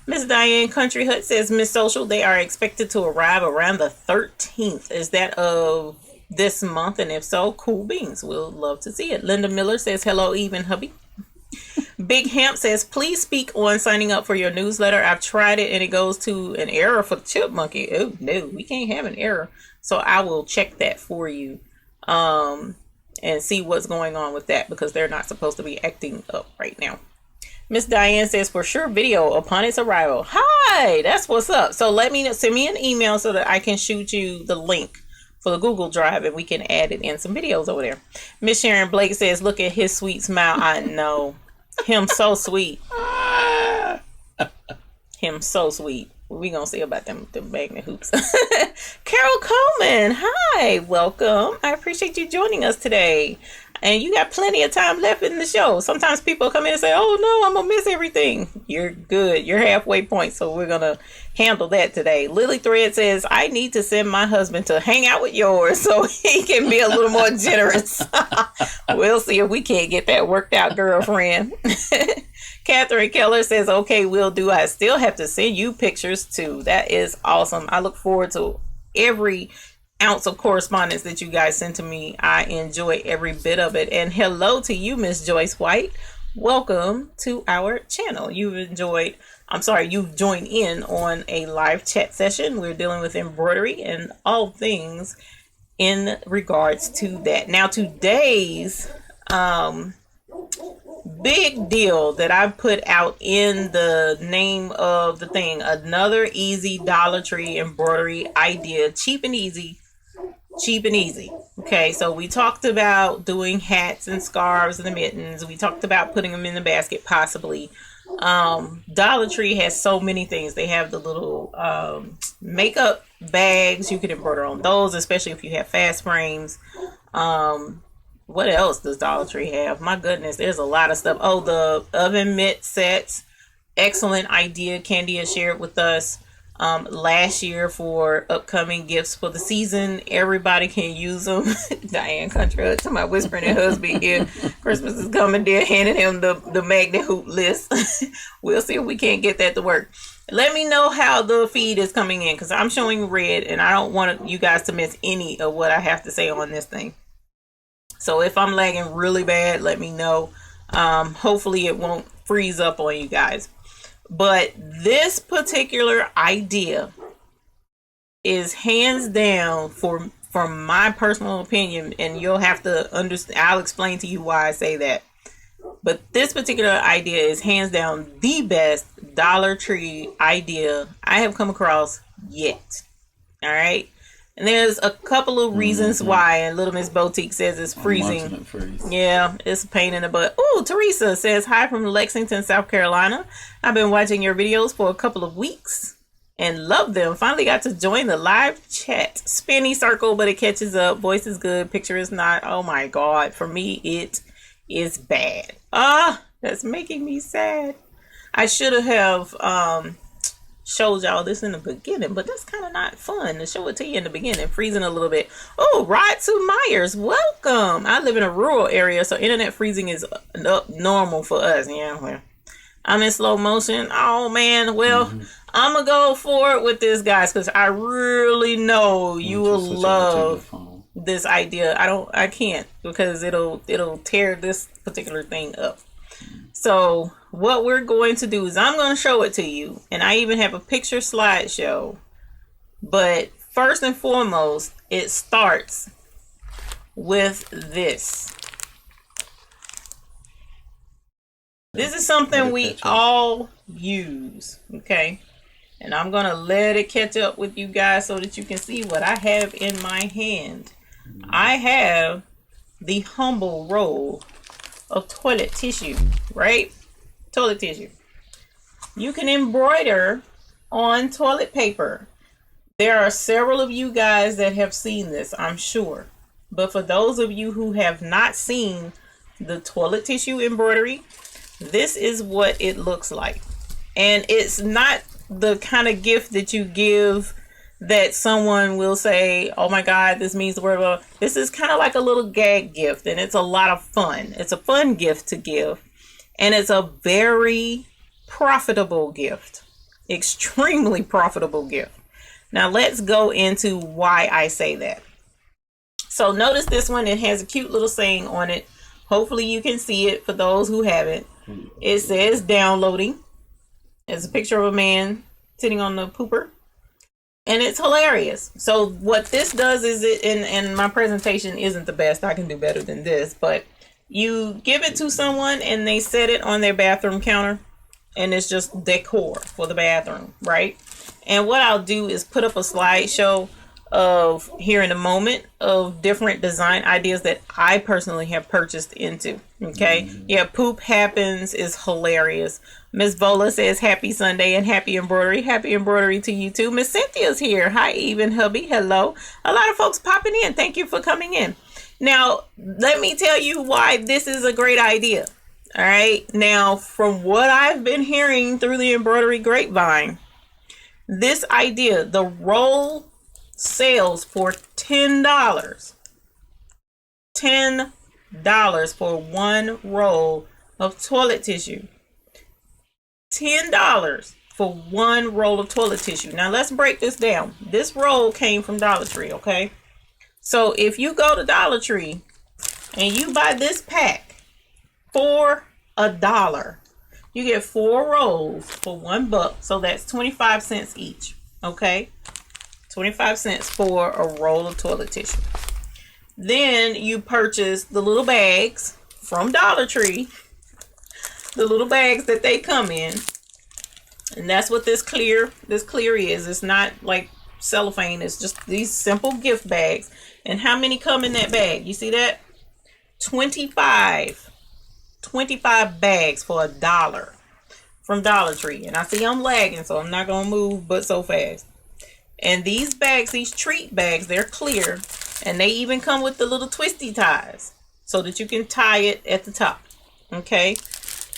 Miss Diane Country Hut says, Miss Social, they are expected to arrive around the 13th. Is that of this month? And if so, cool beans. We'll love to see it. Linda Miller says, hello, Eve and hubby. Big Hamp says, please speak on signing up for your newsletter. I've tried it and it goes to an error for the chipmunky. Oh, no, we can't have an error. So I will check that for you. and see what's going on with that, because they're not supposed to be acting up right now. Miss Diane says, for sure video upon its arrival. Hi, that's what's up. So let me know, send me an email so that I can shoot you the link for the Google Drive and we can add it in some videos over there. Miss Sharon Blake says, look at his sweet smile. I know. Him so sweet. Him so sweet. We gonna see about them magnet hoops. Carol Coleman, hi, welcome. I appreciate you joining us today. And you got plenty of time left in the show. Sometimes people come in and say, oh no, I'm gonna miss everything. You're good. You're halfway point, so we're gonna handle that today. Lily Thread says, I need to send my husband to hang out with yours so he can be a little more generous. We'll see if we can't get that worked out, girlfriend. Catherine Keller says, okay, will do. I still have to send you pictures too. That is awesome. I look forward to every ounce of correspondence that you guys send to me. I enjoy every bit of it. And hello to you, Miss Joyce White. Welcome to our channel. You've joined in on a live chat session. We're dealing with embroidery and all things in regards to that. Now, today's big deal that I put out in the name of the thing, another easy Dollar Tree embroidery idea, cheap and easy. Okay, so we talked about doing hats and scarves and the mittens. We talked about putting them in the basket possibly. Dollar Tree has so many things. They have the little makeup bags. You can embroider on those, especially if you have fast frames. What else does Dollar Tree have? My goodness, there's a lot of stuff. Oh, the oven mitt sets. Excellent idea. Candy has shared with us last year for upcoming gifts for the season. Everybody can use them. Diane Country to my whispering and husband here. Christmas is coming, dear, handing him the magnet hoop list. We'll see if we can't get that to work. Let me know how the feed is coming in, because I'm showing red and I don't want you guys to miss any of what I have to say on this thing. So if I'm lagging really bad, let me know. Hopefully it won't freeze up on you guys. But this particular idea is hands down, from my personal opinion, and you'll have to understand. I'll explain to you why I say that. But this particular idea is hands down the best Dollar Tree idea I have come across yet. All right. And there's a couple of reasons why. And Little Miss Boutique says it's freezing. Yeah, it's a pain in the butt. Oh, Teresa says, hi from Lexington, South Carolina. I've been watching your videos for a couple of weeks and love them. Finally got to join the live chat. Spinny circle, but it catches up. Voice is good. Picture is not. Oh my God. For me, it is bad. That's making me sad. I should have showed y'all this in the beginning, but that's kind of not fun to show it to you in the beginning. Freezing a little bit. Oh, Rod to Myers, welcome. I live in a rural area, so internet freezing is normal for us. Yeah, well, I'm in slow motion. Oh man, well, I'm gonna go forward with this, guys, because I really know you will love this idea. I can't, because it'll tear this particular thing up. So what we're going to do is I'm going to show it to you, and I even have a picture slideshow. But first and foremost, it starts with this. This is something we all use, okay? And I'm going to let it catch up with you guys so that you can see what I have in my hand. I have the humble roll of toilet tissue, right? Toilet tissue. You can embroider on toilet paper. There are several of you guys that have seen this, I'm sure. But for those of you who have not seen the toilet tissue embroidery, this is what it looks like. And it's not the kind of gift that you give that someone will say, oh my God, this means the world. This is kind of like a little gag gift, and it's a lot of fun. It's a fun gift to give, and it's a very profitable gift, extremely profitable gift. Now let's go into why I say that. So notice this one, it has a cute little saying on it. Hopefully you can see it for those who haven't. It says downloading. There's a picture of a man sitting on the pooper. and it's hilarious. So what this does is and my presentation isn't the best. I can do better than this, but you give it to someone and they set it on their bathroom counter, and it's just decor for the bathroom, right? And what I'll do is put up a slideshow of here in a moment of different design ideas that I personally have purchased into. Okay. Yeah, Poop Happens is hilarious. Miss Vola says happy Sunday and happy embroidery. Happy embroidery to you too. Miss Cynthia's here. Hi, even hubby. Hello. A lot of folks popping in. Thank you for coming in. Now, let me tell you why this is a great idea. All right. Now, from what I've been hearing through the embroidery grapevine, this idea, the roll sells for $10. $10 for one roll of toilet tissue. $10 for one roll of toilet tissue. Now let's break this down. This roll came from Dollar Tree, okay? So if you go to Dollar Tree and you buy this pack for $1, you get 4 rolls for $1. So that's 25 cents each, okay? 25 cents for a roll of toilet tissue. Then you purchase the little bags from Dollar Tree, the little bags that they come in, and that's what this clear is. It's not like cellophane. It's just these simple gift bags. And how many come in that bag? You see that? 25 bags for $1 from Dollar Tree. And I see I'm lagging, so I'm not gonna move but so fast. And these bags, these treat bags, they're clear, and they even come with the little twisty ties so that you can tie it at the top. Okay.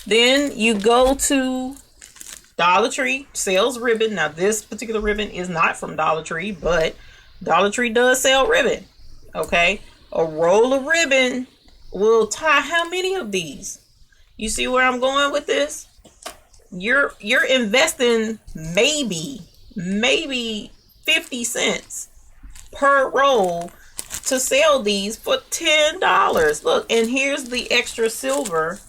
Then you go to Dollar Tree, sells ribbon. Now this particular ribbon is not from Dollar Tree, but Dollar Tree does sell ribbon. Okay. A roll of ribbon will tie how many of these? You see where I'm going with this? You're investing maybe 50 cents per roll to sell these for $10. Look, and here's the extra silver.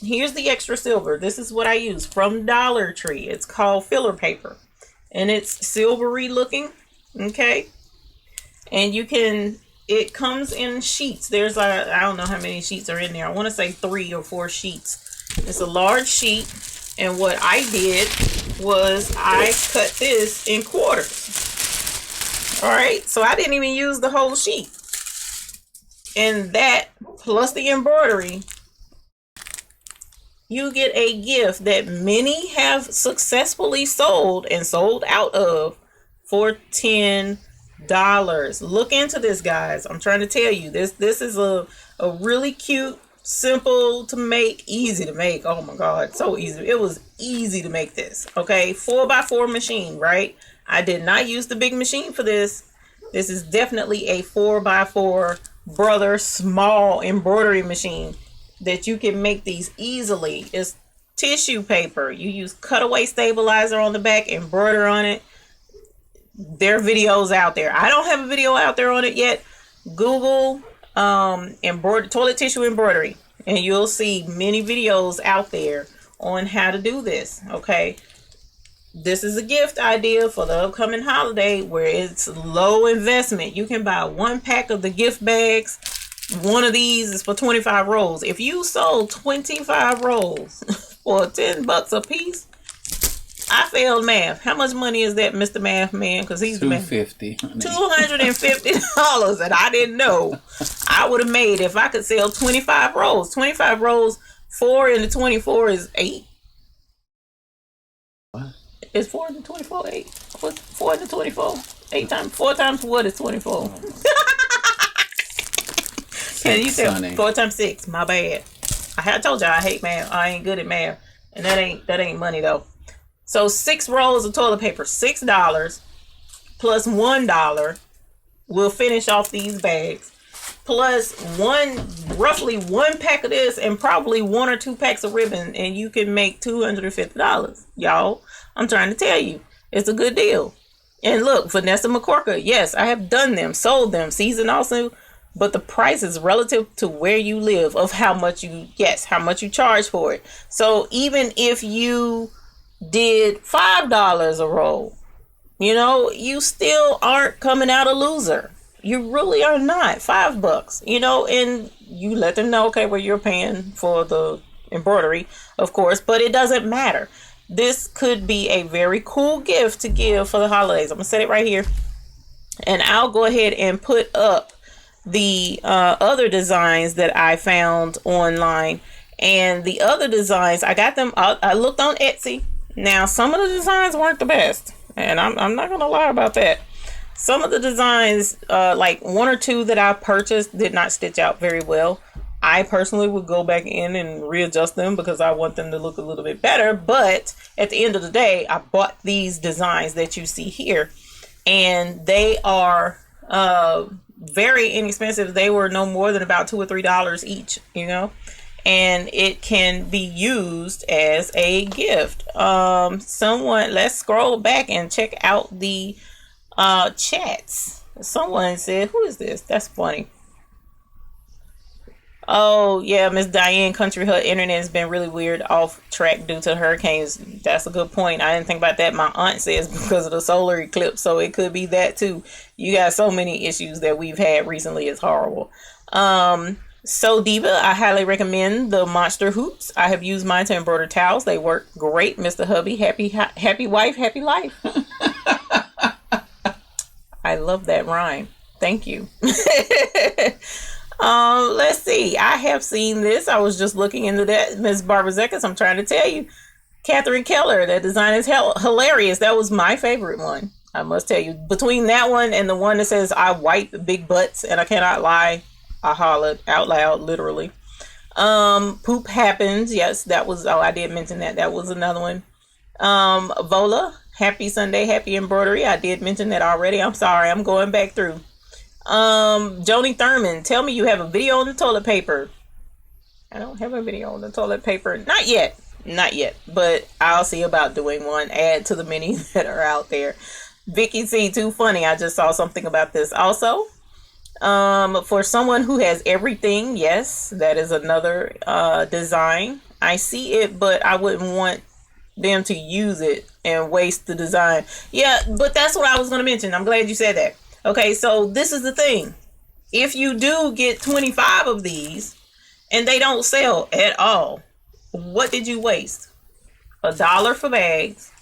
Here's the extra silver. This is what I use from Dollar Tree. It's called filler paper, and it's silvery looking. Okay. And it comes in sheets. There's I don't know how many sheets are in there. I want to say 3 or 4 sheets. It's a large sheet. And what I did was I cut this in quarters. All right. So I didn't even use the whole sheet. And that plus the embroidery, you get a gift that many have successfully sold and sold out of for $10. Look into this, guys. I'm trying to tell you, this is a really cute, simple to make, easy to make. Oh my God, so easy. It was easy to make this. Okay, 4x4 machine, right? I did not use the big machine for this. This is definitely a 4x4 brother small embroidery machine that you can make these easily. It's tissue paper. You use cutaway stabilizer on the back, embroider on it. There are videos out there. I don't have a video out there on it yet. Google toilet tissue embroidery, and you'll see many videos out there on how to do this. Okay, this is a gift idea for the upcoming holiday where it's low investment. You can buy 1 pack of the gift bags. One of these is for 25 rolls. If you sold 25 rolls for $10 a piece, I failed math. How much money is that, Mr. Math Man? Because he's $250. $250, and I didn't know. I would have made if I could sell 25 rolls. 25 rolls, 4 into 24 is 8. What? Is 4 into 24 8? What's 4 into 24? 8 times 4 times what is 24? And you said 4 times 6. My bad. I told y'all I hate math. I ain't good at math, and that ain't money though. So 6 rolls of toilet paper, $6 plus $1 will finish off these bags. Plus roughly 1 pack of this and probably 1 or 2 packs of ribbon, and you can make $250. Y'all, I'm trying to tell you, it's a good deal. And look, Vanessa McCorker, yes, I have done them, sold them, seasoned also, but the price is relative to where you live of how much you charge for it. So even if you did $5 a roll, You know, you still aren't coming out a loser. You really are not. $5, you know, and you let them know, okay, well, you're paying for the embroidery, of course, but it doesn't matter. This could be a very cool gift to give for the holidays. I'm gonna set it right here, and I'll go ahead and put up the other designs that I found online. And the other designs, I got them. I looked on Etsy. Now, some of the designs weren't the best, and I'm not gonna lie about that. Some of the designs, like one or two that I purchased, did not stitch out very well. I personally would go back in and readjust them because I want them to look a little bit better. But at the end of the day, I bought these designs that you see here, and they are very inexpensive. They were no more than about $2 or $3 each, you know, and it can be used as a gift. Let's scroll back and check out the chats. Someone said, who is this? That's funny. Oh yeah, Miss Diane Country, her internet has been really weird, off track due to hurricanes. That's a good point. I didn't think about that. My aunt says because of the solar eclipse, so it could be that too. You got so many issues that we've had recently. It's horrible. So Diva, I highly recommend the monster hoops. I have used mine to embroider towels. They work great. Mr. Hubby, happy wife, happy life. I love that rhyme. Thank you. Let's see. I have seen this. I was just looking into that. Miss Barbara Zekas, I'm trying to tell you. Catherine Keller, that design is hilarious. That was my favorite one. I must tell you. Between that one and the one that says, I wipe big butts and I cannot lie, I hollered out loud, literally. Poop happens. Yes, that was, I did mention that. That was another one. Vola, happy Sunday, happy embroidery. I did mention that already. I'm sorry. I'm going back through. Joni Thurman, tell me you have a video on the toilet paper. I don't have a video on the toilet paper. Not yet, but I'll see about doing one. Add to the many that are out there. Vicky C, too funny. I just saw something about this also. For someone who has everything, yes, that is another design. I see it, but I wouldn't want them to use it and waste the design. Yeah, but that's what I was going to mention. I'm glad you said that. Okay, so this is the thing. If you do get 25 of these and they don't sell at all, what did you waste? $1 for bags,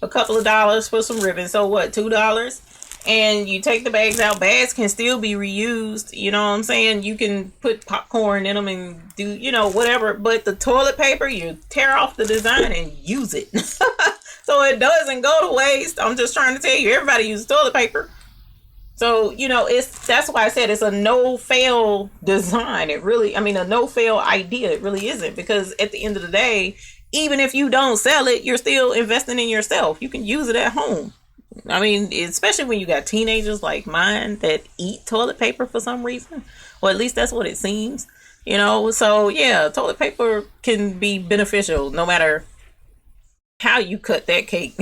a couple of dollars for some ribbon. So what, $2? And you take the bags out. Bags can still be reused. You know what I'm saying? You can put popcorn in them and do, you know, whatever. But the toilet paper, you tear off the design and use it. So it doesn't go to waste. I'm just trying to tell you, everybody uses toilet paper. So, you know, that's why I said it's a no-fail design. It really, I mean, a no-fail idea. It really isn't, because at the end of the day, even if you don't sell it, you're still investing in yourself. You can use it at home. I mean, especially when you got teenagers like mine that eat toilet paper for some reason. Or at least that's what it seems. You know, so yeah, toilet paper can be beneficial no matter how you cut that cake.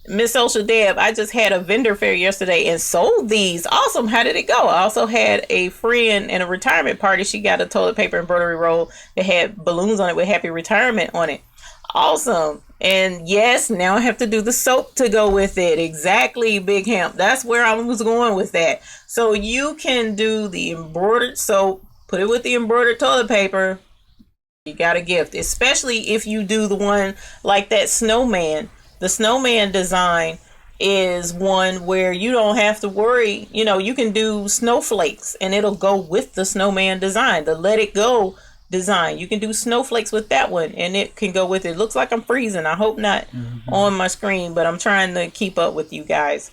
Miss Social Deb, I just had a vendor fair yesterday and sold these. Awesome. How did it go? I also had a friend in a retirement party. She got a toilet paper embroidery roll that had balloons on it with happy retirement on it. Awesome. And yes, now I have to do the soap to go with it. Exactly, Big Hemp. That's where I was going with that. So you can do the embroidered soap, put it with the embroidered toilet paper. You got a gift, especially if you do the one like that snowman. The snowman design is one where you don't have to worry. You know, you can do snowflakes and it'll go with the snowman design, the Let It Go design. You can do snowflakes with that one and it can go with it. Looks like I'm freezing. I hope not on my screen, but I'm trying to keep up with you guys.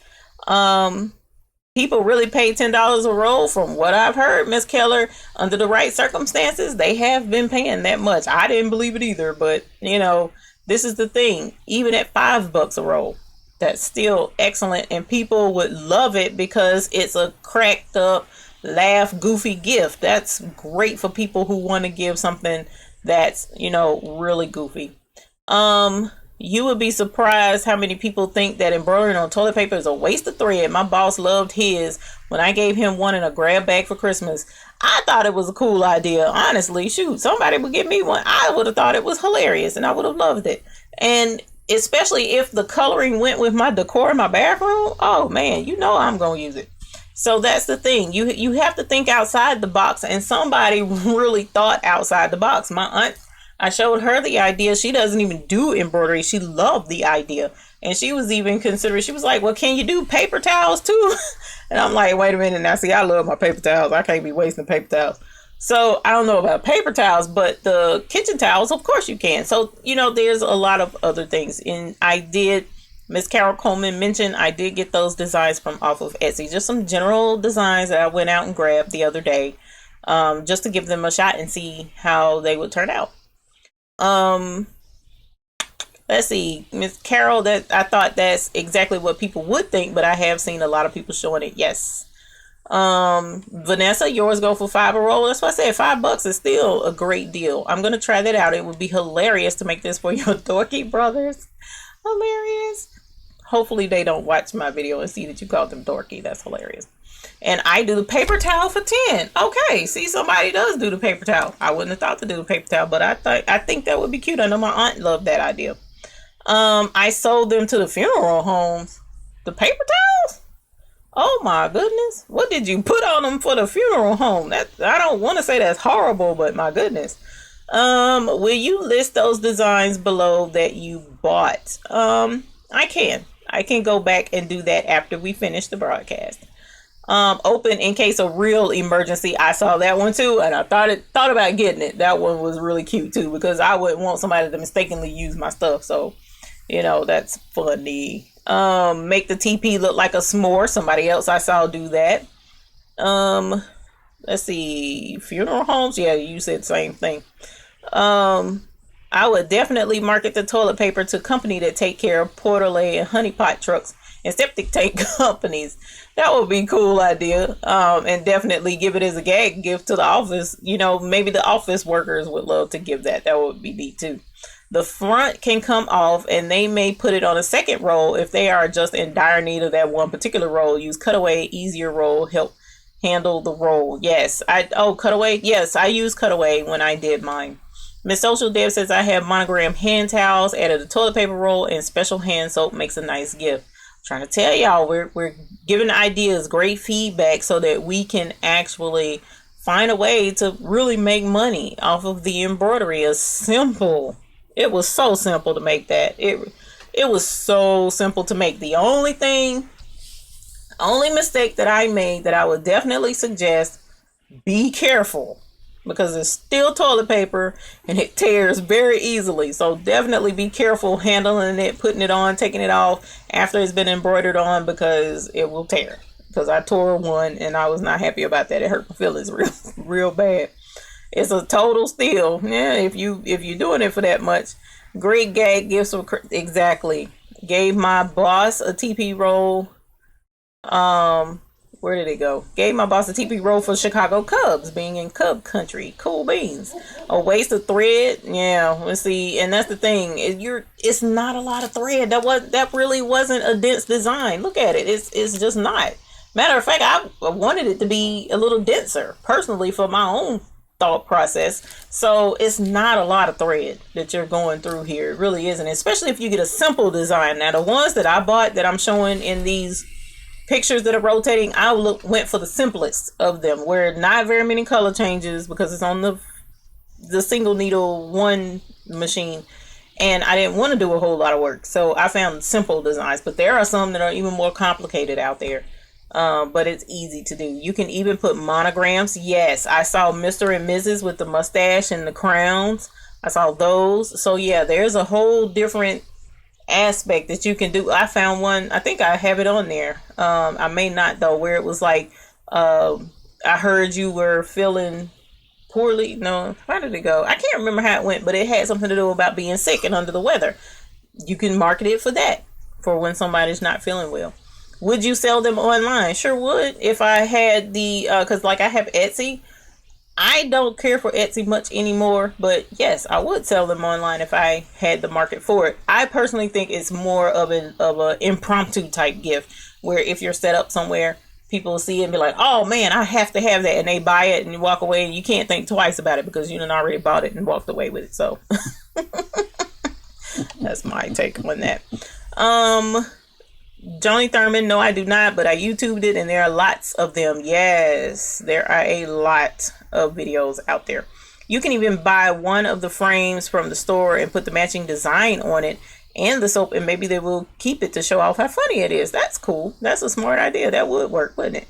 People really pay $10 a roll from what I've heard, Miss Keller. Under the right circumstances, they have been paying that much. I didn't believe it either, but you know, this is the thing. Even at $5 a roll, that's still excellent, and people would love it because it's a cracked up, laugh, goofy gift. That's great for people who want to give something that's, you know, really goofy. You would be surprised how many people think that embroidering on toilet paper is a waste of thread. My boss loved his when I gave him one in a grab bag for Christmas. I thought it was a cool idea. Honestly, shoot, somebody would give me one. I would have thought it was hilarious and I would have loved it. And especially if the coloring went with my decor in my bathroom, oh man, you know I'm gonna use it. So that's the thing. You have to think outside the box, and somebody really thought outside the box. My aunt, I showed her the idea. She doesn't even do embroidery. She loved the idea. And she was even considering, she was like, well, can you do paper towels too? And I'm like, wait a minute now. See, I love my paper towels. I can't be wasting paper towels. So I don't know about paper towels, but the kitchen towels, of course you can. So, you know, there's a lot of other things. And I did, Miss Carol Coleman mentioned, I did get those designs from off of Etsy. Just some general designs that I went out and grabbed the other day, just to give them a shot and see how they would turn out. Let's see, Miss Carol, that I thought that's exactly what people would think, but I have seen a lot of people showing it. Yes. Vanessa, yours go for $5 a roll. That's why I said $5 is still a great deal. I'm gonna try that out. It would be hilarious to make this for your dorky brothers. Hilarious. Hopefully they don't watch my video and see that you called them dorky. That's hilarious. And I do the paper towel for 10. Okay, see, somebody does do the paper towel. I wouldn't have thought to do the paper towel, but I think that would be cute. I know my aunt loved that idea. I sold them to the funeral homes. The paper towels? Oh my goodness. What did you put on them for the funeral home? That, I don't want to say that's horrible, but my goodness. Will you list those designs below that you bought? I can go back and do that after we finish the broadcast. Open in case of real emergency. I saw that one too, and I thought about getting it. That one was really cute too, because I wouldn't want somebody to mistakenly use my stuff. So, you know, that's funny. Make the TP look like a s'more. Somebody else I saw do that. Let's see, funeral homes. Yeah, you said the same thing. I would definitely market the toilet paper to company that take care of portalay and honeypot trucks and septic tank companies. That would be a cool idea. And definitely give it as a gag gift to the office. You know, maybe the office workers would love to give that. That would be neat too. The front can come off, and they may put it on a second roll if they are just in dire need of that one particular roll. Use cutaway, easier roll, help handle the roll. Yes, cutaway. Yes, I used cutaway when I did mine. Miss Social Dev says I have monogram hand towels, added a toilet paper roll, and special hand soap makes a nice gift. I'm trying to tell y'all, we're giving ideas, great feedback, so that we can actually find a way to really make money off of the embroidery. It was so simple to make that. It was so simple to make. The only mistake that I made that I would definitely suggest, be careful, because it's still toilet paper and it tears very easily. So definitely be careful handling it, putting it on, taking it off after it's been embroidered on, because it will tear. Because I tore one and I was not happy about that. It hurt my feelings real bad. It's a total steal. Yeah, if you're doing it for that much. Great gag gifts. Exactly. Gave my boss a TP roll. Where did it go? Gave my boss a TP roll for Chicago Cubs, being in Cub country. Cool beans. A waste of thread. Yeah, let's see. And that's the thing. It's not a lot of thread. That really wasn't a dense design. Look at it. It's just not. Matter of fact, I wanted it to be a little denser, personally, for my own thought process. So it's not a lot of thread that you're going through here. It really isn't, especially if you get a simple design. Now, the ones that I bought that I'm showing in these pictures that are rotating, I went for the simplest of them, where not very many color changes, because it's on the single needle one machine, and I didn't want to do a whole lot of work. So I found simple designs, but there are some that are even more complicated out there. But it's easy to do. You can even put monograms. Yes, I saw Mr. and Mrs. with the mustache and the crowns. I saw those. So yeah, there's a whole different aspect that you can do. I found one, I think I have it on there. I may not though, where it was like, I heard you were feeling poorly. No, how did it go? I can't remember how it went, but it had something to do about being sick and under the weather. You can market it for that, for when somebody's not feeling well. Would you sell them online? Sure would. If I had because like I have Etsy. I don't care for Etsy much anymore, but yes, I would sell them online if I had the market for it. I personally think it's more of an impromptu type gift, where if you're set up somewhere, people see it and be like, oh man, I have to have that, and they buy it and you walk away and you can't think twice about it because you done already bought it and walked away with it. So That's my take on that. Johnny Thurman, no, I do not, but I YouTubed it, and there are lots of them. Yes, there are a lot of videos out there. You can even buy one of the frames from the store and put the matching design on it and the soap, and maybe they will keep it to show off how funny it is. That's cool. That's a smart idea. That would work, wouldn't it?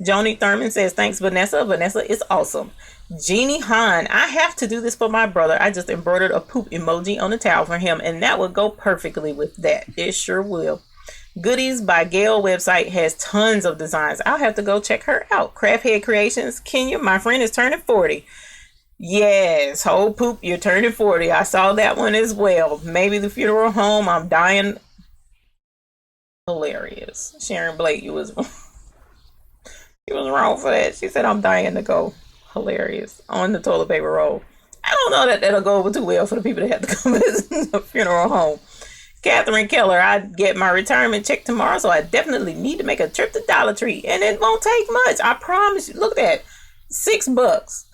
Joni Thurman says, thanks, Vanessa. Vanessa is awesome. Jeannie Hahn, I have to do this for my brother. I just embroidered a poop emoji on a towel for him, and that would go perfectly with that. It sure will. Goodies by Gail website has tons of designs. I'll have to go check her out. Craft Creations, Kenya, my friend is turning 40. Yes, whole poop, you're turning 40. I saw that one as well. Maybe the funeral home, I'm dying. Hilarious. Sharon Blake, you was wrong for that. She said I'm dying to go. Hilarious. On the toilet paper roll. I don't know that that'll go over too well for the people that have to come visit the funeral home. Catherine Keller, I get my retirement check tomorrow, so I definitely need to make a trip to Dollar Tree, and it won't take much. I promise you. Look at that, $6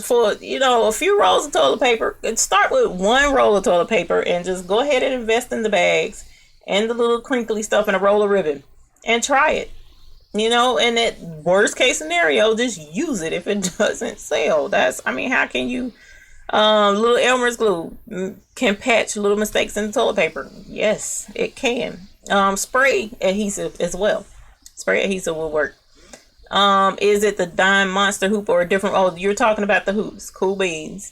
for a few rolls of toilet paper. Start with one roll of toilet paper and just go ahead and invest in the bags and the little crinkly stuff and a roll of ribbon and try it. And at worst case scenario, just use it if it doesn't sell. How can you? Little Elmer's glue can patch little mistakes in the toilet paper. Yes, it can. Spray adhesive as well. Spray adhesive will work. Is it the Dime Monster hoop or a different? Oh, you're talking about the hoops. Cool beans.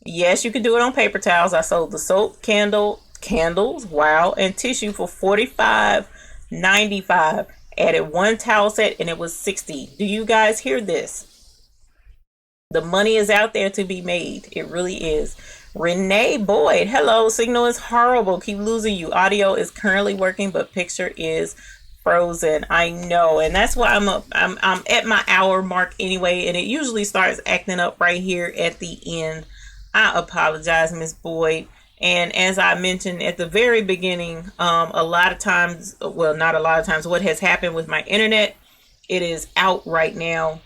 Yes, you can do it on paper towels. I sold the soap, candles, wow, and tissue for $45.95. Added one towel set and it was $60. Do you guys hear this? The money is out there to be made. It really is. Renee Boyd, hello. Signal is horrible. Keep losing you. Audio is currently working, but picture is frozen. I know, and that's why I'm at my hour mark anyway, and it usually starts acting up right here at the end. I apologize, Miss Boyd. And as I mentioned at the very beginning, a lot of times, well, not a lot of times, what has happened with my internet, it is out right now.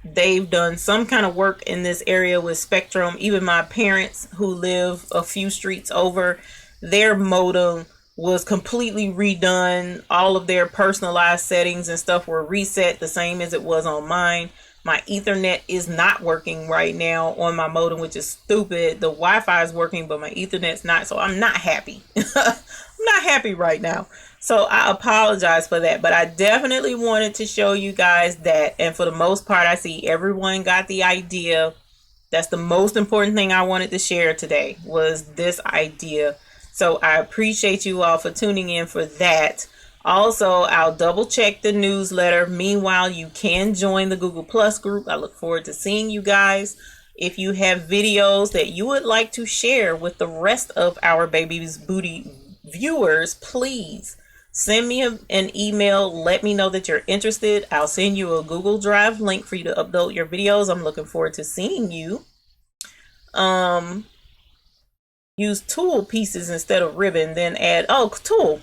They've done some kind of work in this area with Spectrum. Even my parents who live a few streets over, their modem was completely redone. All of their personalized settings and stuff were reset the same as it was on mine. My Ethernet is not working right now on my modem, which is stupid. The Wi-Fi is working, but my Ethernet's not. So I'm not happy. I'm not happy right now. So I apologize for that. But I definitely wanted to show you guys that. And for the most part, I see everyone got the idea. That's the most important thing I wanted to share today was this idea. So I appreciate you all for tuning in for that. Also, I'll double check the newsletter. Meanwhile, you can join the Google Plus group. I look forward to seeing you guys. If you have videos that you would like to share with the rest of our Baby's Booty viewers, please send me an email. Let me know that you're interested. I'll send you a Google Drive link for you to upload your videos. I'm looking forward to seeing you. Use tulle pieces instead of ribbon, then add tulle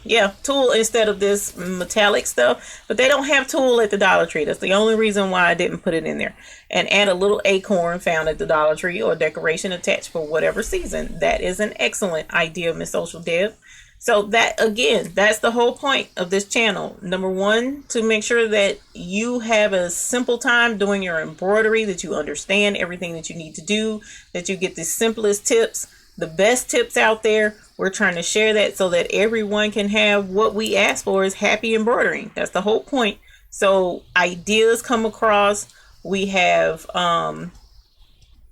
instead of this metallic stuff, but they don't have tulle at the Dollar Tree. That's the only reason why I didn't put it in there. And add a little acorn found at the Dollar Tree or decoration attached for whatever season. That is an excellent idea, Miss Social Deb. So that, again, that's the whole point of this channel. Number one, to make sure that you have a simple time doing your embroidery, that you understand everything that you need to do, that you get the simplest tips, the best tips out there. We're trying to share that so that everyone can have what we ask for is happy embroidering. That's the whole point. So ideas come across. We have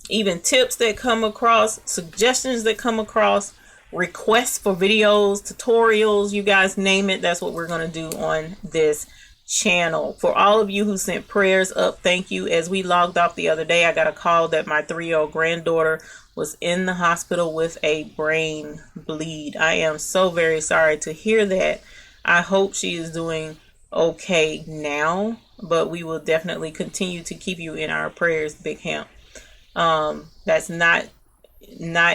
even tips that come across, suggestions that come across, requests for videos, tutorials, you guys name it. That's what we're going to do on this channel. For all of you who sent prayers up, thank you. As we logged off the other day, I got a call that my 3-year-old granddaughter was in the hospital with a brain bleed. I am so very sorry to hear that. I hope she is doing okay now, but we will definitely continue to keep you in our prayers, Big Hemp. That's not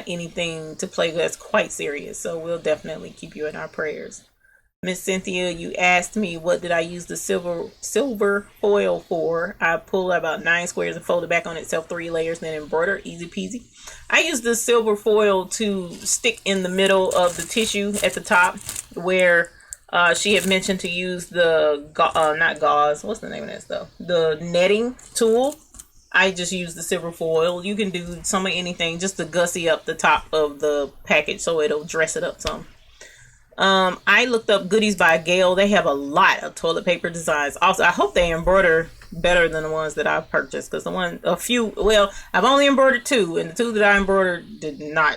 anything to play with. That's quite serious, so we'll definitely keep you in our prayers. Miss Cynthia, you asked me what did I use the silver foil for. I pulled about 9 squares and folded back on itself 3 layers, then embroider. Easy peasy. I used the silver foil to stick in the middle of the tissue at the top where she had mentioned to use the not gauze. What's the name of that stuff? The netting tool. I just use the silver foil. You can do some of anything just to gussy up the top of the package so it'll dress it up some. I looked up Goodies by Gail. They have a lot of toilet paper designs. Also, I hope they embroider better than the ones that I've purchased, because I've only embroidered 2, and the 2 that I embroidered did not